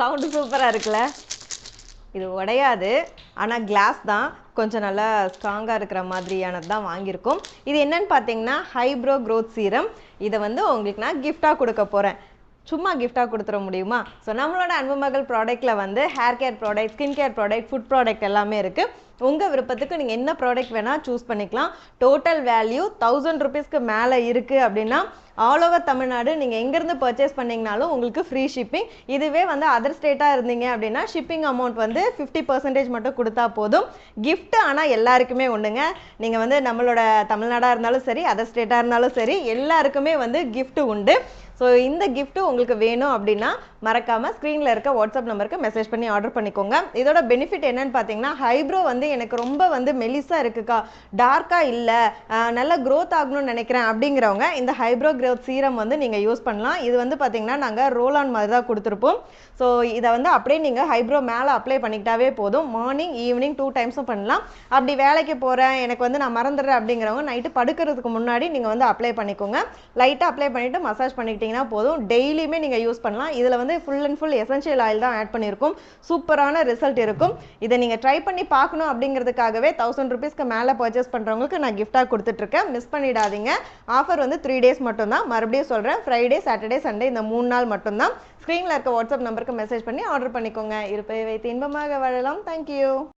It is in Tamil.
சவுண்டு சூப்பராக இருக்குல்ல. இது உடையாது, ஆனால் கிளாஸ் தான், கொஞ்சம் நல்லா ஸ்ட்ராங்காக இருக்கிற மாதிரியானது தான் வாங்கியிருக்கோம். இது என்னன்னு பார்த்தீங்கன்னா ஹைப்ரோ க்ரோத் சீரம். இதை வந்து உங்களுக்கு நான் கிஃப்டாக கொடுக்க போகிறேன். சும்மா கிஃப்டாக கொடுத்துட முடியுமா? ஸோ நம்மளோட அன்பு மகள் ப்ராடக்ட்டில் வந்து hair care product, skin care product, food product எல்லாமே இருக்குது. உங்கள் விருப்பத்துக்கு நீங்கள் என்ன ப்ராடக்ட் வேணால் சூஸ் பண்ணிக்கலாம். டோட்டல் வேல்யூ 1000 ருபீஸ்க்கு மேலே இருக்குது அப்படின்னா ஆல் ஓவர் தமிழ்நாடு நீங்கள் எங்கேருந்து பர்ச்சேஸ் பண்ணிங்கனாலும் உங்களுக்கு ஃப்ரீ ஷிப்பிங். இதுவே வந்து அதர் ஸ்டேட்டாக இருந்தீங்க அப்படின்னா ஷிப்பிங் அமௌண்ட் வந்து 50% மட்டும் கொடுத்தா போதும். கிஃப்ட் ஆனால் எல்லாருக்குமே ஒன்றுங்க. நீங்கள் வந்து நம்மளோட தமிழ்நாடாக இருந்தாலும் சரி, அதர் ஸ்டேட்டாக இருந்தாலும் சரி, எல்லாருக்குமே வந்து கிஃப்ட் உண்டு. ஸோ இந்த கிஃப்ட்டு உங்களுக்கு வேணும் அப்படின்னா மறக்காமல் ஸ்க்ரீனில் இருக்க வாட்ஸ்அப் நம்பருக்கு மெசேஜ் பண்ணி ஆர்டர் பண்ணிக்கோங்க. இதோட பெனிஃபிட் என்னன்னு பார்த்தீங்கன்னா ஹைப்ரோ வந்து எனக்கு ரொம்ப வந்து மெலிசாக இருக்குக்கா, டார்க்காக இல்லை, நல்ல க்ரோத் ஆகணும்னு நினைக்கிறேன் அப்படிங்கிறவங்க இந்த ஹைப்ரோ க்ரோத் சீரம் வந்து நீங்கள் யூஸ் பண்ணலாம். இது வந்து பார்த்தீங்கன்னா நாங்கள் ரோல் ஆன் மாதிரி தான் கொடுத்துருப்போம். ஸோ இதை வந்து அப்படியே நீங்கள் ஹைப்ரோ மேலே அப்ளை பண்ணிக்கிட்டாவே போதும். மார்னிங் ஈவினிங் 2 டைம்ஸும் பண்ணலாம். அப்படி வேலைக்கு போகிறேன், எனக்கு வந்து நான் மறந்துடுறேன் அப்படிங்கிறவங்க நைட்டு படுக்கிறதுக்கு முன்னாடி நீங்கள் வந்து அப்ளை பண்ணிக்கோங்க. லைட்டாக அப்ளை பண்ணிவிட்டு மசாஜ் பண்ணிக்கிட்டிங்கன்னா போதும். டெய்லியுமே நீங்கள் யூஸ் பண்ணலாம். இதில் வந்து full and full essential oil தான் ஆட் பண்ணியிருக்கும். சூப்பரான ரிசல்ட் இருக்கும். இதை நீங்கள் ட்ரை பண்ணி பார்க்கணும் அப்படிங்கிறதுக்காகவே 1000 ருபீஸ்க்கு மேலே பர்ச்சேஸ் பண்ணுறவங்களுக்கு நான் கிஃப்டாக கொடுத்துட்ருக்கேன். மிஸ் பண்ணிடாதீங்க. ஆஃபர் வந்து 3 டேஸ் மட்டும்தான். மறுபடியும் சொல்கிறேன், ஃப்ரைடே, சாட்டர்டே, சண்டே இந்த 3 நாள் மட்டும்தான். ஸ்க்ரீனில் இருக்க வாட்ஸ்அப் நம்பருக்கு மெசேஜ் பண்ணி ஆர்டர் பண்ணிக்கோங்க. இருப்பை வைத்து இன்பமாக வாழலாம். தேங்க்யூ.